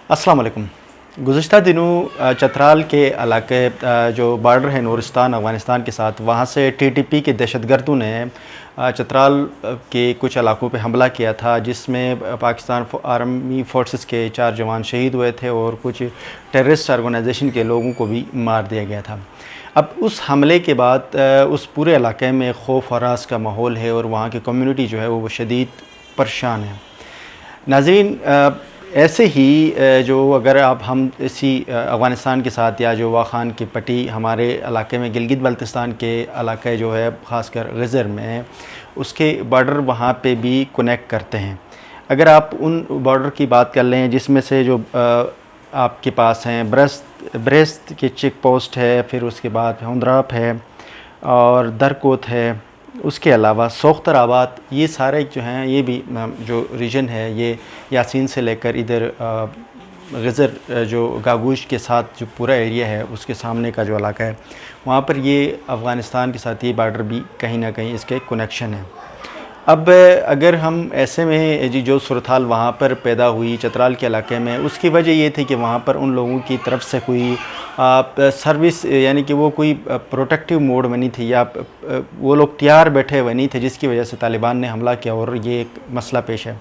अस्सलाम वालेकुम। गुज़िश्ता दिनों चतराल के इलाके जो बॉर्डर है नूरिस्तान अफ़गानिस्तान के साथ, वहाँ से टीटीपी के दहशतगर्दों ने चतराल के कुछ इलाकों पे हमला किया था, जिसमें पाकिस्तान आर्मी फोर्सेस के 4 जवान शहीद हुए थे और कुछ टेररिस्ट ऑर्गेनाइजेशन के लोगों को भी मार दिया गया था। अब उस हमले के बाद उस पूरे इलाके में खौफ और हरास का माहौल है और वहाँ की कम्युनिटी जो है वो शदीद परेशान है। नाज़रीन, ऐसे ही जो अगर आप हम इसी अफ़गानिस्तान के साथ या जो वाखान की पट्टी हमारे इलाके में गिलगित बल्तिस्तान के इलाके जो है ख़ासकर गज़र में, उसके बॉर्डर वहाँ पे भी कनेक्ट करते हैं। अगर आप उन बॉर्डर की बात कर लें जिसमें से जो आपके पास हैं ब्रेस्ट की चेक पोस्ट है, फिर उसके बाद हुंद्राप है और दरकोत है, उसके अलावा सोख्तर आबाद, ये सारे जो हैं ये भी जो रीजन है ये यासीन से लेकर इधर गज़र जो गागूश के साथ जो पूरा एरिया है उसके सामने का जो इलाका है, वहाँ पर ये अफ़गानिस्तान के साथ ये बॉर्डर भी कहीं ना कहीं इसके कनेक्शन है। अब अगर हम ऐसे में जी जो सूरत हाल वहाँ पर पैदा हुई चतराल के इलाके में, उसकी वजह ये थी कि वहाँ पर उन लोगों की तरफ से कोई सर्विस यानी कि वो कोई प्रोटेक्टिव मोड में नहीं थी या वो लोग तैयार बैठे हुए नहीं थे, जिसकी वजह से तालिबान ने हमला किया और ये एक मसला पेश है।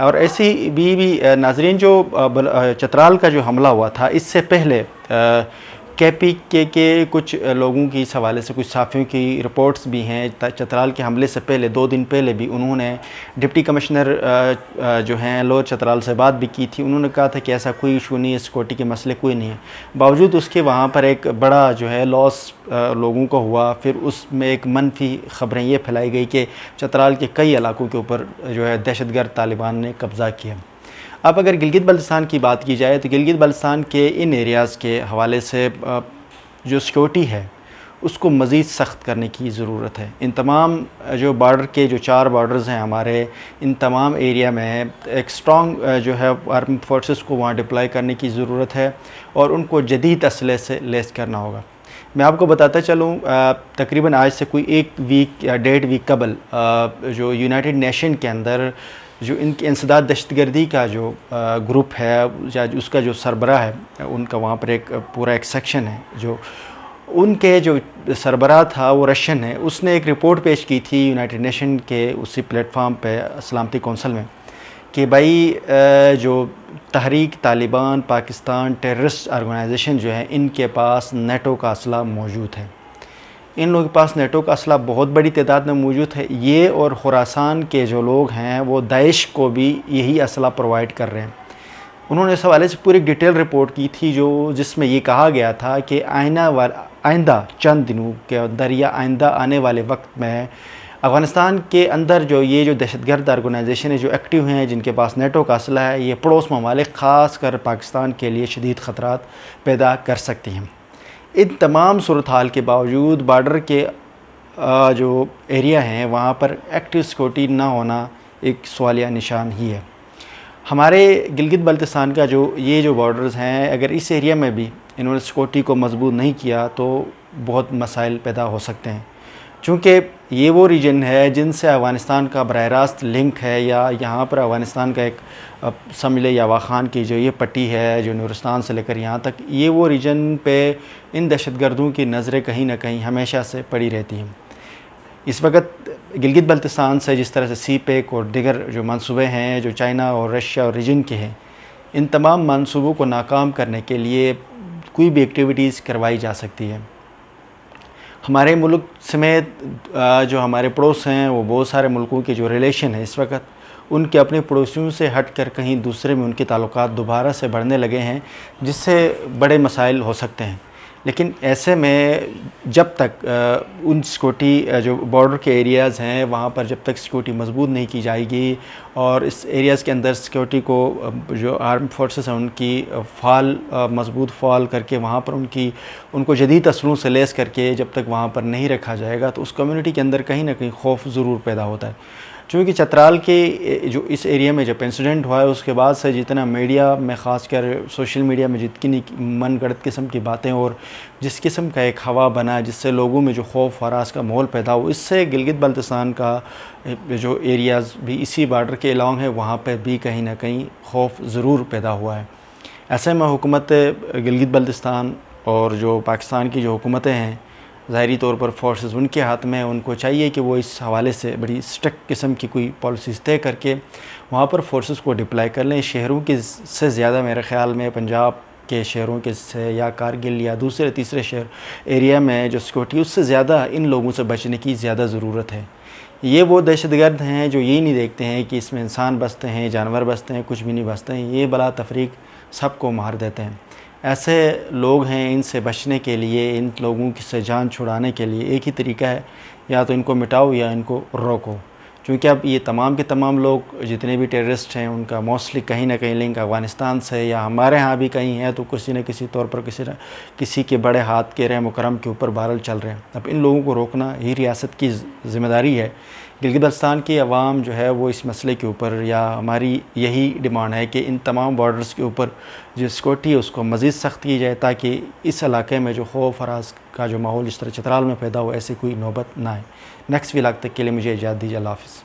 और ऐसी भी नाजरीन जो चतराल का जो हमला हुआ था, इससे पहले केपी के कुछ लोगों की इस हवाले से कुछ साफ़ियों की रिपोर्ट्स भी हैं। चतराल के हमले से पहले 2 दिन पहले भी उन्होंने डिप्टी कमिश्नर जो हैं लोअर चतराल से बात भी की थी। उन्होंने कहा था कि ऐसा कोई इशू नहीं है, सिक्योरिटी के मसले कोई नहीं है। बावजूद उसके वहाँ पर एक बड़ा जो है लॉस लोगों को हुआ। फिर उसमें एक मनफी ख़बरें ये फैलाई गई कि चतराल के कई इलाकों के ऊपर जो है दहशतगर्द तालिबान ने कब्ज़ा किया। अब अगर गिलगित बल्तिस्तान की बात की जाए तो गिलगित बल्तिस्तान के इन एरियाज़ के हवाले से जो सिक्योरिटी है उसको मज़ीद सख्त करने की ज़रूरत है। इन तमाम जो बॉर्डर के जो 4 बॉर्डर्स हैं हमारे, इन तमाम एरिया में एक स्ट्रॉन्ग जो है आर्मी फोर्सेस को वहाँ डिप्लॉय करने की ज़रूरत है और उनको जदीद असले से लैस करना होगा। मैं आपको बताता चलूँ, तकरीबन आज से कोई 1 वीक या 1.5 वीक कबल जो यूनाइटेड नेशन के अंदर जो इनकी इंसदाद दहशतगर्दी का जो ग्रुप है या उसका जो सरबराह है, उनका वहाँ पर एक पूरा एक सेक्शन है, जो उनके जो सरबराह था वो रशियन है। उसने एक रिपोर्ट पेश की थी यूनाइटेड नेशन के उसी प्लेटफार्म पे सलामती कौंसल में कि भाई जो तहरीक तालिबान पाकिस्तान टेररिस्ट ऑर्गेनाइजेशन जो है, इनके पास नेटो का असला मौजूद है। इन लोगों के पास नेटो का असला बहुत बड़ी तादाद में मौजूद है। ये और खुरासान के जो लोग हैं वो दाइश को भी यही असला प्रोवाइड कर रहे हैं। उन्होंने इस हवाले से पूरी डिटेल रिपोर्ट की थी जिसमें ये कहा गया था कि आइंदा चंद दिनों के अंदर या आइंदा आने वाले वक्त में अफ़गानिस्तान के अंदर जो ये जो दहशतगर्द ऑर्गेनाइजेशन है जो एक्टिव हैं, जिनके पास नेटो का असला है, ये पड़ोस ममालिक ख़ास कर पाकिस्तान के लिए शदीद ख़तरात पैदा कर सकती हैं। इन तमाम सूरत हाल के बावजूद बॉर्डर के जो एरिया हैं वहाँ पर एक्टिव सिक्योरिटी ना होना एक सवालिया निशान ही है। हमारे गिलगित बल्तिस्तान का जो बॉर्डर्स हैं, अगर इस एरिया में भी इन्होंने सिक्योरिटी को मजबूत नहीं किया तो बहुत मसाइल पैदा हो सकते हैं, चूँकि ये वो रीजन है जिनसे अफ़गानिस्तान का बराह रास्त लिंक है, या यहाँ पर अफ़गानिस्तान का एक समझ लें या वाखान की जो ये पट्टी है जो नूरिस्तान से लेकर यहाँ तक, ये वो रीजन पे इन दहशतगर्दों की नज़रें कहीं ना कहीं हमेशा से पड़ी रहती हैं। इस वक्त गिलगित बल्तिस्तान से जिस तरह से सी पैक और दिगर जो मंसूबे हैं जो चाइना और रशिया और रीजन के हैं, इन तमाम मंसूबों को नाकाम करने के लिए कोई भी एक्टिविटीज़ करवाई जा सकती है। हमारे मुल्क समेत जो हमारे पड़ोस हैं वो बहुत सारे मुल्कों के जो रिलेशन है इस वक्त उनके अपने पड़ोसियों से हट कर कहीं दूसरे में उनके ताल्लुकात दोबारा से बढ़ने लगे हैं, जिससे बड़े मसाइल हो सकते हैं। लेकिन ऐसे में जब तक उन सिक्योरिटी जो बॉर्डर के एरियाज़ हैं वहाँ पर जब तक सिक्योरिटी मजबूत नहीं की जाएगी और इस एरियाज़ के अंदर सिक्योरिटी को जो आर्म फोर्सेस हैं उनकी मजबूत फ़ाल करके वहाँ पर उनको जदीद असलों से लैस करके जब तक वहाँ पर नहीं रखा जाएगा तो उस कम्युनिटी के अंदर कहीं ना कहीं खौफ ज़रूर पैदा होता है। चूँकि चतराल के जो इस एरिया में जब इंसिडेंट हुआ है उसके बाद से जितना मीडिया में ख़ासकर सोशल मीडिया में जितनी मन गढ़ंत किस्म की बातें और जिस किस्म का एक हवा बना जिससे लोगों में जो खौफ हरास का माहौल पैदा हो, इससे गिलगित बल्तिस्तान का जो एरियाज़ भी इसी बॉर्डर के अलॉन्ग है वहाँ पर भी कहीं ना कहीं खौफ ज़रूर पैदा हुआ है। ایسے میں حکومت گلگت بلتستان اور جو پاکستان کی جو حکومتیں ہیں ظاہری طور پر فورسز ان کے ہاتھ میں، ان کو چاہیے کہ وہ اس حوالے سے بڑی اسٹرکٹ قسم کی کوئی پالیسیز طے کر کے وہاں پر فورسز کو ڈپلائی کر لیں. شہروں کے سے زیادہ میرے خیال میں پنجاب کے شہروں کے سے یا کارگل یا دوسرے تیسرے شہر ایریا میں جو سیکورٹی اس سے زیادہ ان لوگوں سے بچنے کی زیادہ ضرورت ہے. یہ وہ دہشت گرد ہیں جو یہی نہیں دیکھتے ہیں کہ اس میں انسان بستے ہیں، جانور بستے ہیں، کچھ بھی نہیں بستے ہیں، یہ بلا تفریق سب کو مار دیتے ہیں. ایسے لوگ ہیں، ان سے بچنے کے لیے، ان لوگوں سے جان چھڑانے کے لیے ایک ہی طریقہ ہے، یا تو ان کو مٹاؤ یا ان کو روکو. چونکہ اب یہ تمام کے تمام لوگ جتنے بھی ٹیررسٹ ہیں ان کا موسٹلی کہیں نہ کہیں لنک افغانستان سے یا ہمارے ہاں بھی کہیں ہے، تو کسی نہ کسی طور پر کسی کے بڑے ہاتھ کے رحم و کرم کے اوپر بہرحال چل رہے ہیں. اب ان لوگوں کو روکنا ہی ریاست کی ذمہ داری ہے. گلگت بلتستان کی عوام جو ہے وہ اس مسئلے کے اوپر، یا ہماری یہی ڈیمانڈ ہے کہ ان تمام بارڈرز کے اوپر جو سیکورٹی ہے اس کو مزید سخت کی جائے، تاکہ اس علاقے میں جو خوف ہراس کا جو ماحول جس طرح چترال میں پیدا ہو، ایسی کوئی نوبت نہ آئے. نیکسٹ ولاگ تک کے لیے مجھے اجازت دیجیے. اللہ حافظ.